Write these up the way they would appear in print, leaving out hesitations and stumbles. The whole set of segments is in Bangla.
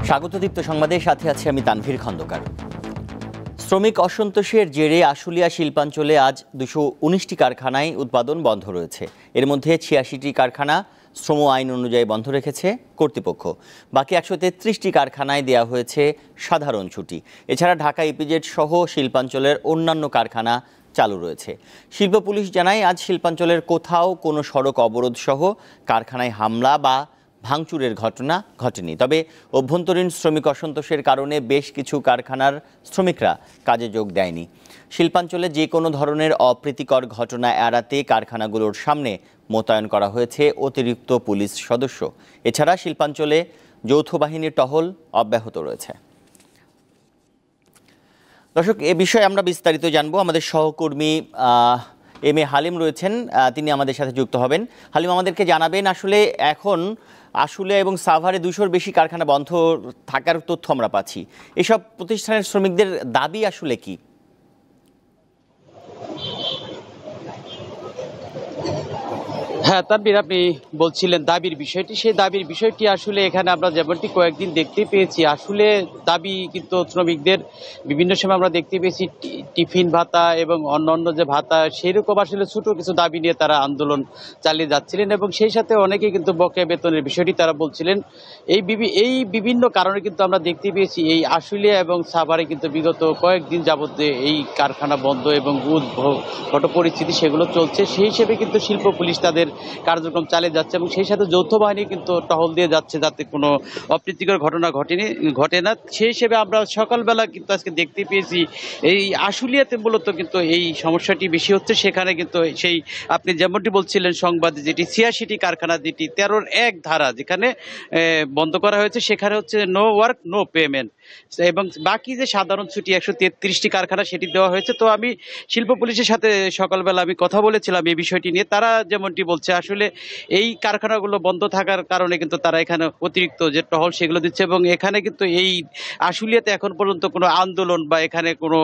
স্বাগত দীপ্ত সংবাদের সাথে আছি আমি তানভীর খন্দকার। শ্রমিক অসন্তোষের জেরে আশুলিয়া শিল্পাঞ্চলে আজ 219টি কারখানায় উৎপাদন বন্ধ রয়েছে। এর মধ্যে 86টি কারখানা শ্রম আইন অনুযায়ী বন্ধ রেখেছে কর্তৃপক্ষ। বাকি 133টি কারখানায় দেওয়া হয়েছে সাধারণ ছুটি। এছাড়া ঢাকা ইপিজেড সহ শিল্পাঞ্চলের অন্যান্য কারখানা চালু রয়েছে। শিল্প পুলিশ জানায় আজ শিল্পাঞ্চলের কোথাও কোনো সড়ক অবরোধ সহ কারখানায় হামলা বা ভাঙচুরের ঘটনা ঘটেনি। তবে অভ্যন্তরীণ শ্রমিক অসন্তোষের কারণে বেশ কিছু কারখানার শ্রমিকরা কাজে যোগ দেয়নি। শিল্পাঞ্চলে যে কোনো ধরনের অপ্রীতিকর ঘটনা এড়াতে কারখানাগুলোর সামনে মোতায়েন করা হয়েছে অতিরিক্ত পুলিশ সদস্য। এছাড়া শিল্পাঞ্চলে যৌথ বাহিনীর টহল অব্যাহত রয়েছে। দর্শক, এ বিষয়ে আমরা বিস্তারিত জানবো। আমাদের সহকর্মী এম এ হালিম রয়েছেন, তিনি আমাদের সাথে যুক্ত হবেন। হালিম, আমাদেরকে জানাবেন আসলে এখন আশুলিয়া এবং সাভারে 200-র বেশি কারখানা বন্ধ থাকার তথ্য আমরা পাচ্ছি। এসব প্রতিষ্ঠানের শ্রমিকদের দাবি আসলে কি? হ্যাঁ তানভীর, আপনি বলছিলেন দাবির বিষয়টি, সেই দাবির বিষয়টি আসলে এখানে আমরা যেমনটি কয়েকদিন দেখতে পেয়েছি, আসলে দাবি কিন্তু শ্রমিকদের বিভিন্ন সময় আমরা দেখতে পেয়েছি টিফিন ভাতা এবং অন্যান্য যে ভাতা, সেইরকম আসলে ছোট কিছু দাবি নিয়ে তারা আন্দোলন চালিয়ে যাচ্ছিলেন এবং সেই সাথে অনেকেই কিন্তু বকেয়া বেতনের বিষয়টি তারা বলছিলেন। এই বিভিন্ন কারণে কিন্তু আমরা দেখতে পেয়েছি এই আশুলিয়া এবং সাভারে কিন্তু বিগত কয়েকদিন যাবত যে এই কারখানা বন্ধ এবং উদ্ভট পরিস্থিতি সেগুলো চলছে। সেই হিসেবে কিন্তু শিল্প পুলিশ তাদের কার্যক্রম চালিয়ে যাচ্ছে এবং সেই সাথে যৌথ বাহিনী কিন্তু টহল দিয়ে যাচ্ছে যাতে কোনো অপ্রীতিকর ঘটনা ঘটে না। সেই হিসেবে আমরা সকালবেলা কিন্তু আজকে দেখতে পেয়েছি এই আশুলিয়াতে মূলত কিন্তু এই সমস্যাটি বেশি হচ্ছে। সেখানে কিন্তু সেই আপনি যেমনটি বলছিলেন সংবাদে, যেটি 86টি কারখানা, যেটি 13-1 ধারা যেখানে বন্ধ করা হয়েছে, সেখানে হচ্ছে নো ওয়ার্ক নো পেমেন্ট, এবং বাকি যে সাধারণ ছুটি 133টি কারখানা সেটি দেওয়া হয়েছে। তো আমি শিল্প পুলিশের সাথে সকালবেলা আমি কথা বলেছিলাম এই বিষয়টি নিয়ে। তারা যেমনটি বলছে আসলে এই কারখানাগুলো বন্ধ থাকার কারণে কিন্তু তারা এখানে অতিরিক্ত যে টহল সেগুলো দিচ্ছে এবং এখানে কিন্তু এই আশুলিয়াতে এখন পর্যন্ত কোনো আন্দোলন বা এখানে কোনো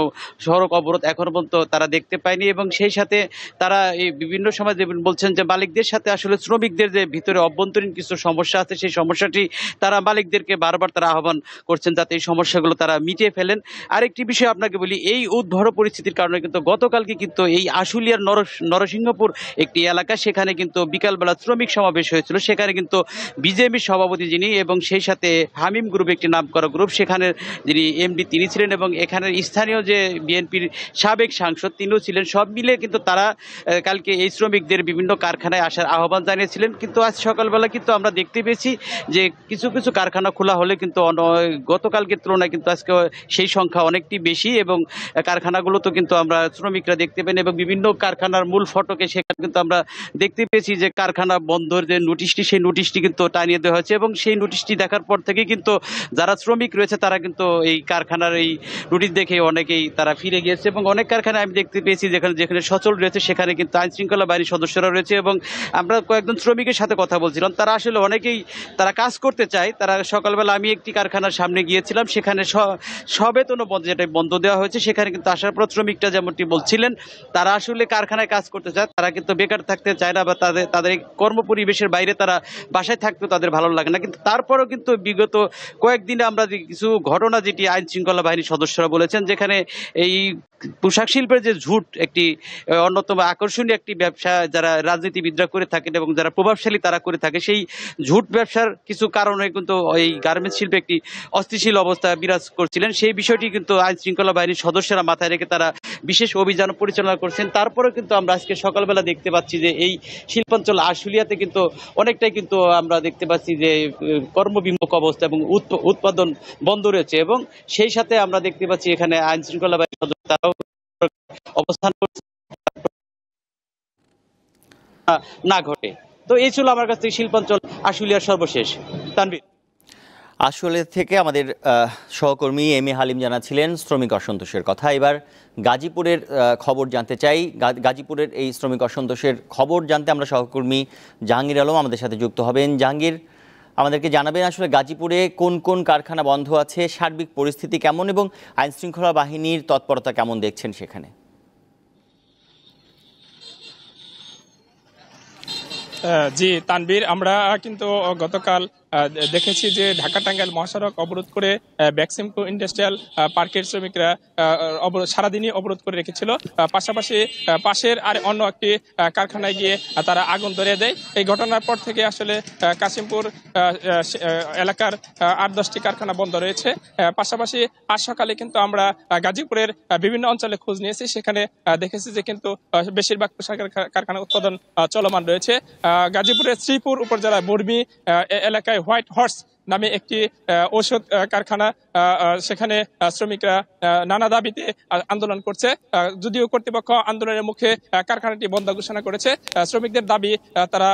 সড়ক অবরোধ এখন পর্যন্ত তারা দেখতে পায়নি। এবং সেই সাথে তারা এই বিভিন্ন সময় যে বলছেন যে মালিকদের সাথে আসলে শ্রমিকদের যে ভিতরে অভ্যন্তরীণ কিছু সমস্যা আছে, সেই সমস্যাটি তারা মালিকদেরকে বারবার তারা আহ্বান করছেন যাতে এই সমস্যাগুলো তারা মিটিয়ে ফেলেন। আরেকটি বিষয় আপনাকে বলি, এই উদ্ভট পরিস্থিতির কারণে কিন্তু গতকালকে কিন্তু এই আশুলিয়ার নরসিংহপুর একটি এলাকা, সেখানে কিন্তু বিকালবেলা শ্রমিক সমাবেশ হয়েছিল। সেখানে কিন্তু বিজেপির সভাপতি যিনি এবং সেই সাথে হামিম গ্রুপ, একটি নামকরা গ্রুপ, সেখানে যিনি এমডি তিনি ছিলেন এবং এখানের স্থানীয় যে বিএনপির সাবেক সাংসদ তিনিও ছিলেন। সব মিলে কিন্তু তারা কালকে এই শ্রমিকদের বিভিন্ন কারখানায় আসার আহ্বান জানিয়েছিলেন। কিন্তু আজ সকালবেলা কিন্তু আমরা দেখতে পেয়েছি যে কিছু কিছু কারখানা খোলা হলে কিন্তু গতকালকের তুলনায় কিন্তু আজকে সেই সংখ্যা অনেকটি বেশি এবং কারখানাগুলোতে কিন্তু আমরা শ্রমিকরা দেখতে পেন এবং বিভিন্ন কারখানার মূল ফটকে সেখানে কিন্তু আমরা দেখতে পেয়েছি যে কারখানা বন্ধের যে নোটিশটি, সেই নোটিশটি কিন্তু টানিয়ে দেওয়া হয়েছে এবং সেই নোটিশটি দেখার পর থেকে কিন্তু যারা শ্রমিক রয়েছে তারা কিন্তু এই কারখানার এই নোটিশ দেখে অনেকেই তারা ফিরে গিয়েছে এবং অনেক কারখানায় আমি দেখতে পেয়েছি যেখানে যেখানে সচল রয়েছে সেখানে কিন্তু আইন শৃঙ্খলা বাহিনীর সদস্যরা রয়েছে। এবং আমরা কয়েকজন শ্রমিকের সাথে কথা বলছিলাম, তারা আসলে অনেকেই তারা কাজ করতে চায়। তারা সকালবেলা আমি একটি কারখানার সামনে গিয়েছিলাম, সেখানে সবেতনও বন্ধ, যেটা বন্ধ দেওয়া হয়েছে, সেখানে কিন্তু আসার পর শ্রমিকরা যেমনটি বলছিলেন তারা আসলে কারখানায় কাজ করতে চায়, তারা কিন্তু বেকার থাকতে চায় না বা তাদের কর্ম পরিবেশের বাইরে তারা বাসায় থাকতেও তাদের ভালো লাগে না। কিন্তু তারপরেও কিন্তু বিগত কয়েকদিনে আমরা কিছু ঘটনা, যেটি আইন শৃঙ্খলা বাহিনীর সদস্যরা বলেছেন, যেখানে এই পোশাক শিল্পের যে ঝুট একটি অন্যতম আকর্ষণীয় একটি ব্যবসা যারা রাজনীতিবিদরা করে থাকেন এবং যারা প্রভাবশালী তারা করে থাকে, সেই ঝুট ব্যবসার কিছু কারণে কিন্তু এই গার্মেন্টস শিল্পে একটি অস্থিতিশীল অবস্থা বিরাজ করছিলেন। সেই বিষয়টি কিন্তু আইন শৃঙ্খলা বাহিনীর সদস্যরা মাথায় রেখে তারা বিশেষ অভিযান পরিচালনা করছেন। তারপরেও কিন্তু আমরা আজকে সকালবেলা দেখতে পাচ্ছি যে এই শিল্পাঞ্চল আশুলিয়াতে কিন্তু অনেকটাই কিন্তু আমরা দেখতে পাচ্ছি যে কর্মবিমুখ অবস্থা এবং উৎপাদন বন্ধ রয়েছে এবং সেই সাথে আমরা দেখতে পাচ্ছি এখানে আইন শৃঙ্খলা বাহিনীর সদস্য তারাও অবস্থান করছে না ঘটে। তো এই ছিল আমার কাছ থেকে শিল্পাঞ্চল আশুলিয়ার সর্বশেষ। তানভীর। আসলে থেকে আমাদের সহকর্মী এম এ হালিম জানাচ্ছিলেন শ্রমিক অসন্তোষের কথা। এবার গাজীপুরের খবর জানতে চাই। গাজীপুরের এই শ্রমিক অসন্তোষের খবর জানতে আমরা সহকর্মী জাহাঙ্গীর আলম আমাদের সাথে যুক্ত হবেন। জাহাঙ্গীর, আমাদেরকে জানাবেন আসলে গাজীপুরে কোন কোন কারখানা বন্ধ আছে, সার্বিক পরিস্থিতি কেমন এবং আইনশৃঙ্খলা বাহিনীর তৎপরতা কেমন দেখছেন সেখানে? জি তানভীর, আমরা কিন্তু গতকাল দেখেছি যে ঢাকা টাঙ্গাইল মহাসড়ক অবরোধ করে বেক্সিমকো ইন্ডাস্ট্রিয়াল পার্কের শ্রমিকরা সারাদিনই অবরোধ করে রেখেছিল। পাশাপাশি পাশের আর অন্য একটি কারখানায় গিয়ে তারা আগুন ধরিয়ে দেয়। এই ঘটনার পর থেকে আসলে কাশিমপুর এলাকার 8-10টি কারখানা বন্ধ রয়েছে। পাশাপাশি আজ সকালে কিন্তু আমরা গাজীপুরের বিভিন্ন অঞ্চলে খোঁজ নিয়েছি, সেখানে দেখেছি যে কিন্তু বেশিরভাগ পোশাকের কারখানা উৎপাদন চলমান রয়েছে। গাজীপুরের শ্রীপুর উপজেলার বর্মি এলাকায় হোয়াইট হর্স নামে একটি ঔষধ কারখানা, সেখানে শ্রমিকরা নানা দাবিতে আন্দোলন করছে। যদিও কর্তৃপক্ষ আন্দোলনের মুখে কারখানাটি বন্ধ ঘোষণা করেছে। শ্রমিকদের দাবি তারা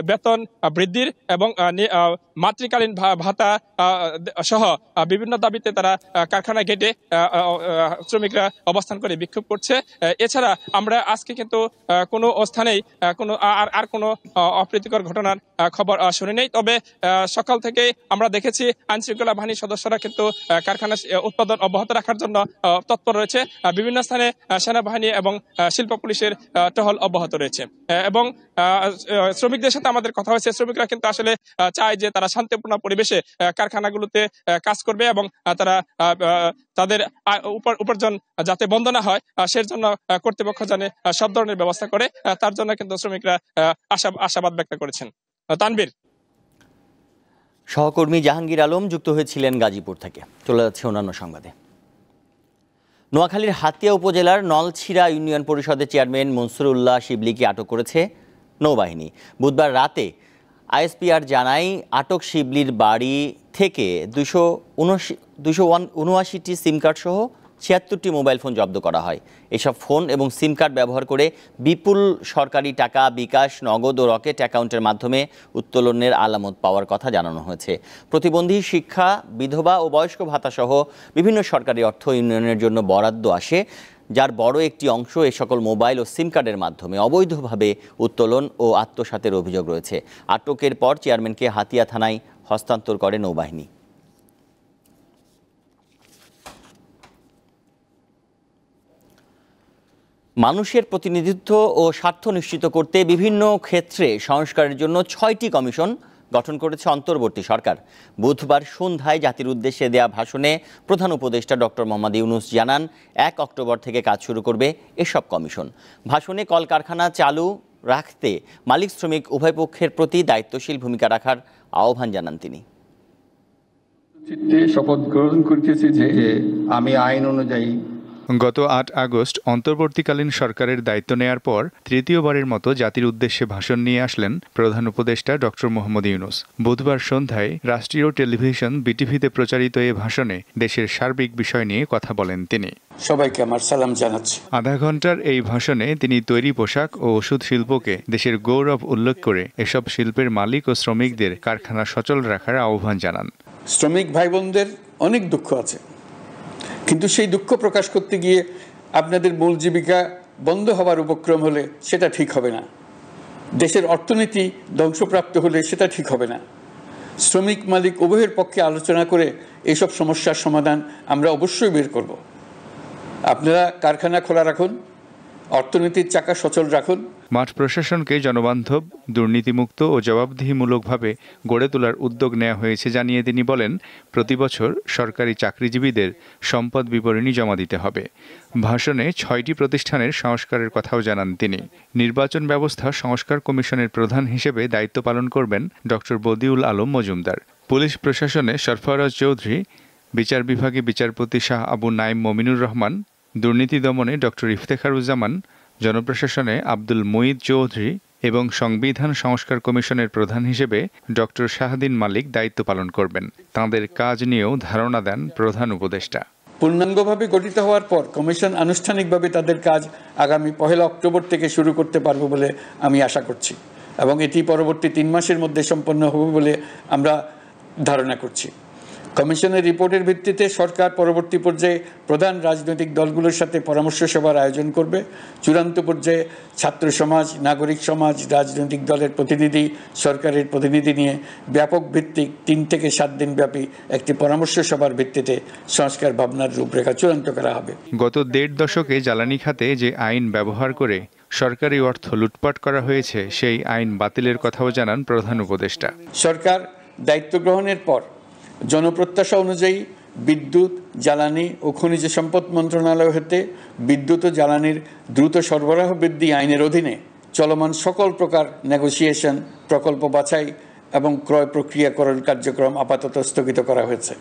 বেতন বৃদ্ধির এবং মাতৃকালীন ভাতা সহ বিভিন্ন দাবিতে তারা কারখানা গেটে শ্রমিকরা অবস্থান করে বিক্ষোভ করছে। এছাড়া আমরা আজকে কিন্তু কোনো স্থানেই কোনো আর কোনো অপ্রীতিকর ঘটনার খবর শুনি নেই। তবে সকাল থেকে আমরা দেখেছি আইনশৃঙ্খলা বাহিনীর সদস্যরা কিন্তু কারখানা উৎপাদন অব্যাহত রাখার জন্য তৎপর রয়েছে। বিভিন্ন স্থানে সেনাবাহিনী এবং শিল্প পুলিশের টহল অব্যাহত রয়েছে এবং শ্রমিকদের সাথে আমাদের কথা হয়েছে। শ্রমিকরা কিন্তু আসলে চায় যে তারা শান্তিপূর্ণ পরিবেশে কারখানাগুলোতে কাজ করবে এবং তারা তাদের উপার্জন যাতে বন্ধ না হয় সেজন্য কর্তৃপক্ষ জানে সব ধরনের ব্যবস্থা করে, তার জন্য কিন্তু শ্রমিকরা আশাবাদ ব্যক্ত করেছেন। তানভীর। সহকর্মী জাহাঙ্গীর আলম যুক্ত হয়েছিলেন গাজীপুর থেকে। চলে যাচ্ছে অন্যান্য সংবাদে। নোয়াখালীর হাতিয়া উপজেলার নলছিড়া ইউনিয়ন পরিষদের চেয়ারম্যান মনসুরুল্লাহ শিবলিকে আটক করেছে নৌবাহিনী। বুধবার রাতে আইএসপিআর জানায় আটক শিবলির বাড়ি থেকে 279টি সিম কার্ড সহ 76টি মোবাইল ফোন জব্দ করা হয়। এসব ফোন এবং সিম কার্ড ব্যবহার করে বিপুল সরকারি টাকা বিকাশ, নগদ ও রকেট অ্যাকাউন্টের মাধ্যমে উত্তোলনের আলামত পাওয়ার কথা জানানো হয়েছে। প্রতিবন্ধী, শিক্ষা, বিধবা ও বয়স্ক ভাতা সহ বিভিন্ন সরকারি অর্থ ইউনিয়নের জন্য বরাদ্দ আসে, যার বড় একটি অংশ এ সকল মোবাইল ও সিম কার্ডের মাধ্যমে অবৈধভাবে উত্তোলন ও আত্মসাতের অভিযোগ রয়েছে। আটকের পর চেয়ারম্যানকে হাতিয়া থানায় হস্তান্তর করে নৌবাহিনী। মানুষের প্রতিনিধিত্ব ও স্বার্থ নিশ্চিত করতে বিভিন্ন ক্ষেত্রে সংস্কারের জন্য 6টি কমিশন গঠন করেছে অন্তর্বর্তী সরকার। বুধবার সন্ধ্যায় জাতির উদ্দেশ্যে দেয়া ভাষণে প্রধান উপদেষ্টা ডক্টর মোহাম্মদ ইউনূস জানান, 1 অক্টোবর থেকে কাজ শুরু করবে এসব কমিশন। ভাষণে কলকারখানা চালু রাখতে মালিক শ্রমিক উভয় পক্ষের প্রতি দায়িত্বশীল ভূমিকা রাখার আহ্বান জানান তিনি। শপথ গ্রহণ করতেছি যে আমি আইন অনুযায়ী গত 8 আগস্ট অন্তর্বর্তীকালীন সরকারের দায়িত্ব নেয়ার পর তৃতীয়বারের মতো জাতির উদ্দেশ্যে ভাষণ নিয়ে আসলেন প্রধান উপদেষ্টা ডক্টর মোহাম্মদ ইউনূস। বুধবার সন্ধ্যায় রাষ্ট্রীয় টেলিভিশন বিটিভিতে প্রচারিত এ ভাষণে দেশের সার্বিক বিষয় নিয়ে কথা বলেন তিনি। সবাইকে আমার সালাম জানাচ্ছি। আধা ঘন্টার এই ভাষণে তিনি তৈরি পোশাক ও ওষুধ শিল্পকে দেশের গৌরব উল্লেখ করে এসব শিল্পের মালিক ও শ্রমিকদের কারখানা সচল রাখার আহ্বান জানান। শ্রমিক ভাই বোনদের অনেক দুঃখ আছে, কিন্তু সেই দুঃখ প্রকাশ করতে গিয়ে আপনাদের মূল জীবিকা বন্ধ হবার উপক্রম হলে সেটা ঠিক হবে না। দেশের অর্থনীতি ধ্বংসপ্রাপ্ত হলে সেটা ঠিক হবে না। শ্রমিক মালিক উভয়ের পক্ষে আলোচনা করে এইসব সমস্যার সমাধান আমরা অবশ্যই বের করব। আপনারা কারখানা খোলা রাখুন, অর্থনীতির চাকা সচল রাখুন। মাঠ প্রশাসনকে জনবান্ধব, দুর্নীতিমুক্ত ও জবাবদিহিমূলকভাবে গড়ে তোলার উদ্যোগ নেওয়া হয়েছে জানিয়ে তিনি বলেন, প্রতি বছর সরকারি চাকরিজীবীদের সম্পদ বিবরণী জমা দিতে হবে। ভাষণে 6টি প্রতিষ্ঠানের সংস্কারের কথাও জানান তিনি। নির্বাচন ব্যবস্থা সংস্কার কমিশনের প্রধান হিসেবে দায়িত্ব পালন করবেন ডক্টর বদিউল আলম মজুমদার। পুলিশ প্রশাসনে সরফরাজ চৌধুরী, বিচার বিভাগে বিচারপতি শাহ আবু নাইম মমিনুর রহমান, দুর্নীতি দমনে ডক্টর ইফতেখারুজ্জামান, জনপ্রশাসনে আব্দুল মুঈদ চৌধুরী এবং সংবিধান সংস্কার কমিশনের প্রধান হিসেবে ডক্টর শাহদিন মালিক দায়িত্ব পালন করবেন। তাঁদের কাজ নিয়েও ধারণা দেন প্রধান উপদেষ্টা। পূর্ণাঙ্গভাবে গঠিত হওয়ার পর কমিশন আনুষ্ঠানিকভাবে তাদের কাজ আগামী 1 অক্টোবর থেকে শুরু করতে পারবে বলে আমি আশা করছি এবং এটি পরবর্তী 3 মাসের মধ্যে সম্পন্ন হবে বলে আমরা ধারণা করছি। কমিশনের রিপোর্টের ভিত্তিতে সরকার পরবর্তী পর্যায়ে প্রধান রাজনৈতিক দলগুলোর সাথে পরামর্শ সভার আয়োজন করবে। চূড়ান্ত পর্যায়ে ছাত্র সমাজ, নাগরিক সমাজ, রাজনৈতিক দলের প্রতিনিধি, সরকারের প্রতিনিধি নিয়ে ব্যাপক ভিত্তিক 3 থেকে 7 দিন ব্যাপী একটি পরামর্শ সভার ভিত্তিতে সংস্কার ভাবনার রূপরেখা চূড়ান্ত করা হবে। গত 1.5 দশকে জ্বালানি খাতে যে আইন ব্যবহার করে সরকারি অর্থ লুটপাট করা হয়েছে সেই আইন বাতিলের কথাও জানান প্রধান উপদেষ্টা। সরকার দায়িত্ব গ্রহণের পর জনপ্রত্যাশা অনুযায়ী বিদ্যুৎ, জ্বালানি ও খনিজ সম্পদ মন্ত্রণালয় হতে বিদ্যুৎ ও জ্বালানির দ্রুত সরবরাহ বৃদ্ধি আইনের অধীনে চলমান সকল প্রকার নেগোসিয়েশন, প্রকল্প বাছাই এবং ক্রয় প্রক্রিয়াকরণ কার্যক্রম আপাতত স্থগিত করা হয়েছে।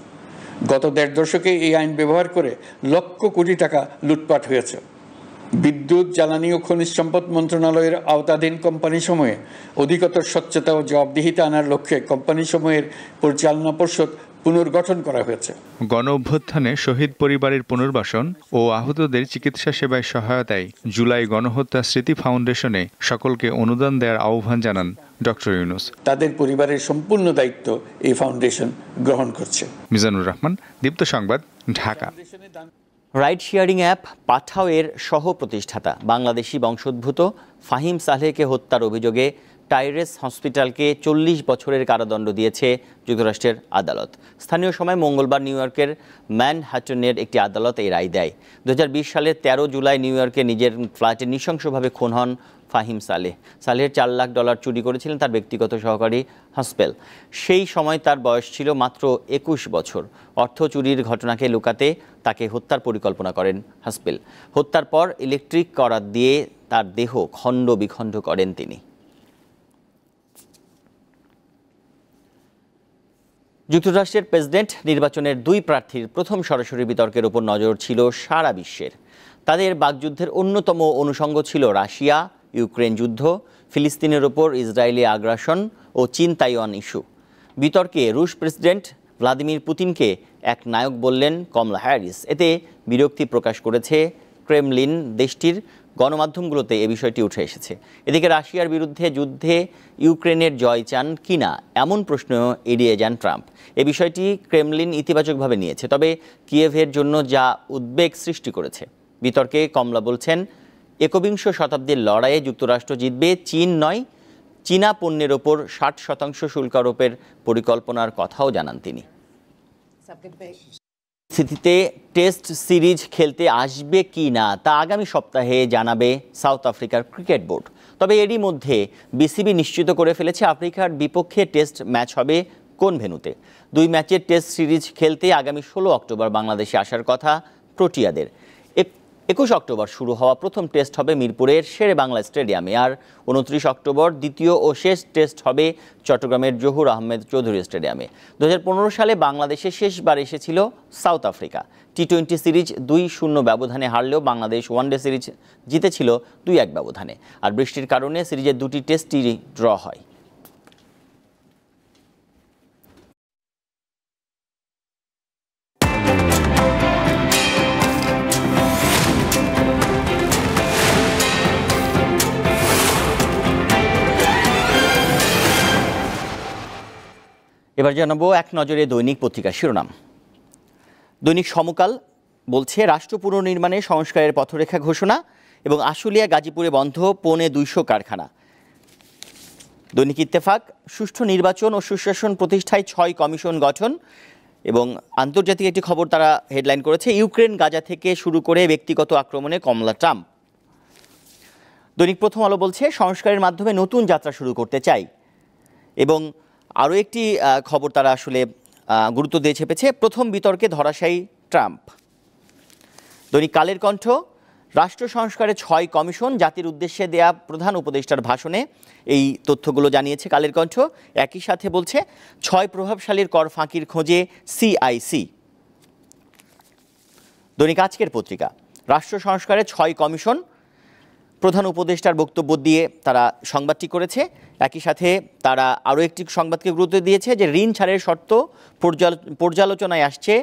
গত ১.৫ দশকে এই আইন ব্যবহার করে লক্ষ কোটি টাকা লুটপাট হয়েছে। বিদ্যুৎ, জ্বালানি ও খনিজ সম্পদ মন্ত্রণালয়ের আওতাধীন কোম্পানিসমূহে অধিকতর স্বচ্ছতা ও জবাবদিহিতা আনার লক্ষ্যে কোম্পানিসমূহের পরিচালনা পর্ষদ পুনর্গঠন করা হয়েছে। গণ অভ্যুত্থানে শহীদ পরিবারের পুনর্বাসন ও আহতদের চিকিৎসা সেবায় সহায়তায় জুলাই গণহত্যা স্মৃতি ফাউন্ডেশনে সকলকে অনুদান দেওয়ার আহ্বান জানান ডক্টর ইউনূস। তাদের পরিবারের সম্পূর্ণ দায়িত্ব এই ফাউন্ডেশন গ্রহণ করছে। মিজানুর রহমান, দীপ্ত সংবাদ, ঢাকা। রাইড শেয়ারিং অ্যাপ পাঠাও এর সহ প্রতিষ্ঠাতা বাংলাদেশি বংশোদ্ভূত ফাহিম সালেহকে হত্যার অভিযোগে টাইরেস হসপিটালকে 40 বছরের কারাদণ্ড দিয়েছে যুক্তরাষ্ট্রের আদালত। স্থানীয় সময় মঙ্গলবার নিউ ইয়র্কের ম্যানহাটনের একটি আদালত এই রায় দেয়। 2020 সালের 13 জুলাই নিউ ইয়র্কে নিজের ফ্ল্যাটে নৃশংসভাবে খুন হন ফাহিম সালেহ। সালেহের $4 লাখ চুরি করেছিলেন তার ব্যক্তিগত সহকারী হাসপেল। সেই সময় তার বয়স ছিল মাত্র 21 বছর। অর্থ চুরির ঘটনাকে লুকাতে তাকে হত্যার পরিকল্পনা করেন হাসপেল। হত্যার পর ইলেকট্রিক করাত দিয়ে তার দেহ খণ্ড বিখণ্ড করেন তিনি। যুক্তরাষ্ট্রের প্রেসিডেন্ট নির্বাচনের 2 প্রার্থীর প্রথম সরাসরি বিতর্কের উপর নজর ছিল সারা বিশ্বের। তাদের বাকযুদ্ধের অন্যতম অনুষঙ্গ ছিল রাশিয়া ইউক্রেন যুদ্ধ, ফিলিস্তিনের ওপর ইসরায়েলি আগ্রাসন ও চীন তাইওয়ান ইস্যু। বিতর্কে রুশ প্রেসিডেন্ট ভ্লাদিমির পুতিনকে এক নায়ক বললেন কমলা হ্যারিস। এতে বিরক্তি প্রকাশ করেছে ক্রেমলিন। দেশটির গণমাধ্যমগুলোতে এ বিষয়টি উঠে এসেছে। এদিকে রাশিয়ার বিরুদ্ধে যুদ্ধে ইউক্রেনের জয় চান কিনা এমন প্রশ্ন এড়িয়ে যান ট্রাম্প। এ বিষয়টি ক্রেমলিন ইতিবাচকভাবে নিয়েছে, তবে কিয়েভের জন্য যা উদ্বেগ সৃষ্টি করেছে। বিতর্কে কমলা বলছেন, 21 শতাব্দীর লড়াইয়ে যুক্তরাষ্ট্র জিতবে, চীন নয়। চীনা পণ্যের ওপর 60% শুল্ক আরোপের পরিকল্পনার কথাও জানান তিনি। স্থিতিতে টেস্ট সিরিজ খেলতে আসবে কি না তা আগামী সপ্তাহে জানাবে সাউথ আফ্রিকার ক্রিকেট বোর্ড। তবে এরই মধ্যে বিসিবি নিশ্চিত করে ফেলেছে আফ্রিকার বিপক্ষে টেস্ট ম্যাচ হবে কোন ভেন্যুতে। 2 ম্যাচের টেস্ট সিরিজ খেলতে আগামী 16 অক্টোবর বাংলাদেশে আসার কথা প্রোটিয়াদের। 21 অক্টোবর শুরু হওয়া প্রথম টেস্ট হবে মিরপুরের শেরে বাংলা স্টেডিয়ামে, আর 29 অক্টোবর দ্বিতীয় ও শেষ টেস্ট হবে চট্টগ্রামের জহুর আহমেদ চৌধুরী স্টেডিয়ামে। 2015 সালে বাংলাদেশে শেষবার এসেছিল সাউথ আফ্রিকা। টি-20 সিরিজ 2-0 ব্যবধানে হারলেও বাংলাদেশ ওয়ানডে সিরিজ জিতেছিল 2-1 ব্যবধানে। আর বৃষ্টির কারণে সিরিজের 2টি টেস্টই ড্র হয়। এবার জানাবো এক নজরে দৈনিক পত্রিকার শিরোনাম। দৈনিক সমকাল বলছে, রাষ্ট্র পুনর্নির্মাণে সংস্কারের পথরেখা ঘোষণা এবং আশুলিয়া গাজীপুরে বন্ধ 250 কারখানা। দৈনিক ইত্তেফাক, সুষ্ঠু নির্বাচন ও সুশাসন প্রতিষ্ঠায় 6 কমিশন গঠন। এবং আন্তর্জাতিক একটি খবর তারা হেডলাইন করেছে, ইউক্রেন গাজা থেকে শুরু করে ব্যক্তিগত আক্রমণে কমলা ট্রাম্প। দৈনিক প্রথম আলো বলছে, সংস্কারের মাধ্যমে নতুন যাত্রা শুরু করতে চাই। এবং আরও একটি খবর তারা আসলে গুরুত্ব দিয়ে ছেপেছে, প্রথম বিতর্কে ধরাশায়ী ট্রাম্প। দৈনিক কালের কণ্ঠ, রাষ্ট্র সংস্কারে 6 কমিশন, জাতির উদ্দেশ্যে দেয়া প্রধান উপদেষ্টার ভাষণে এই তথ্যগুলো জানিয়েছে কালের কণ্ঠ। একই সাথে বলছে, 6 প্রভাবশালীর কর ফাঁকির খোঁজে সিআইসি। দৈনিক আজকের পত্রিকা, রাষ্ট্র সংস্কারে 6 কমিশন, প্রধান উপদেষ্টার বক্তব্য দিয়ে তারা সংবাদটি করেছে। একই সাথে তারা আরও একটি সংবাদকে গুরুত্ব দিয়েছে যে ঋণ ছাড়ের শর্ত পর্যালোচনায় আসছে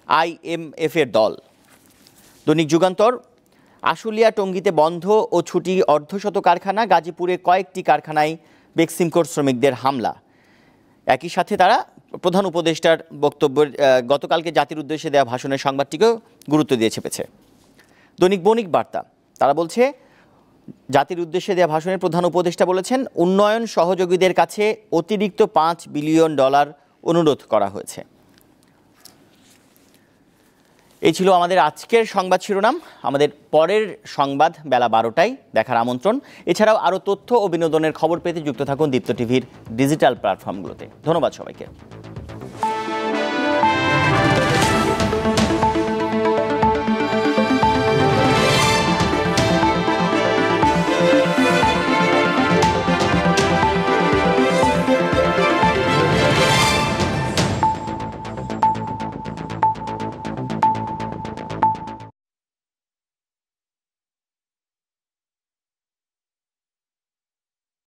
আইএমএফের দল। দৈনিক যুগান্তর, আশুলিয়া টঙ্গীতে বন্ধ ও ছুটি অর্ধশত কারখানা, গাজীপুরে কয়েকটি কারখানায় বেক্সিমকোর শ্রমিকদের হামলা। একই সাথে তারা প্রধান উপদেষ্টার বক্তব্যের গতকালকে জাতির উদ্দেশ্যে দেওয়া ভাষণের সংবাদটিকেও গুরুত্ব দিয়ে ছেপেছে। দৈনিক বণিক বার্তা, তারা বলছে, জাতির উদ্দেশ্যে দেওয়া ভাষণের প্রধান উপদেষ্টা বলেছেন, উন্নয়ন সহযোগীদের কাছে অতিরিক্ত $5 বিলিয়ন অনুরোধ করা হয়েছে। এই ছিল আমাদের আজকের সংবাদ শিরোনাম। আমাদের পরের সংবাদ বেলা 12টায় দেখার আমন্ত্রণ। এছাড়াও আরও তথ্য ও বিনোদনের খবর পেতে যুক্ত থাকুন দীপ্ত টিভির ডিজিটাল প্ল্যাটফর্মগুলোতে। ধন্যবাদ সবাইকে।